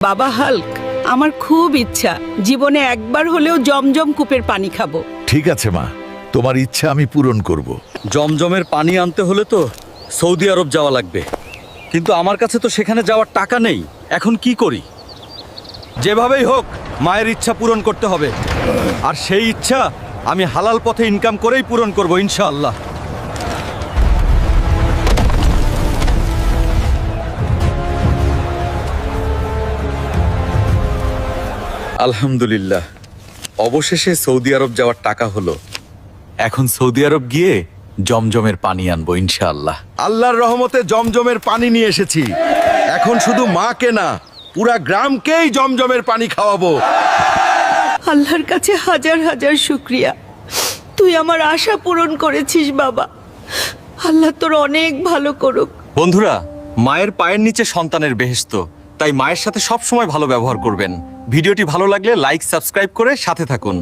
বাবা হাল্ক, আমার খুব ইচ্ছা জীবনে একবার হলেও জমজম কূপের পানি খাবো। ঠিক আছে মা, তোমার ইচ্ছা আমি পূরণ করব। জমজমের পানি আনতে হলে তো সৌদি আরব যাওয়া লাগবে, কিন্তু আমার কাছে তো সেখানে যাওয়ার টাকা নেই। এখন কি করি? যেভাবেই হোক মায়ের ইচ্ছা পূরণ করতে হবে, আর সেই ইচ্ছা আমি হালাল পথে ইনকাম করেই পূরণ করব ইনশাআল্লাহ। আলহামদুলিল্লাহ, অবশেষে সৌদি আরব যাওয়ার টাকা হলো। এখন সৌদি আরব গিয়ে জমজমের পানি আনবো ইনশাআল্লাহ। আল্লাহর রহমতে জমজমের পানি নিয়ে এসেছি। এখন শুধু মাকে না, পুরা গ্রামকেই জমজমের পানি খাওয়াবো। আল্লাহর কাছে হাজার হাজার শুক্রিয়া, তুই আমার আশা পূরণ করেছিস বাবা। আল্লাহ তোর অনেক ভালো করুক। বন্ধুরা, মায়ের পায়ের নিচে সন্তানের বেহেশত, তাই মায়ের সাথে সব সময় ভালো ব্যবহার করবেন। ভিডিওটি ভালো লাগলে লাইক, সাবস্ক্রাইব করে সাথে থাকুন।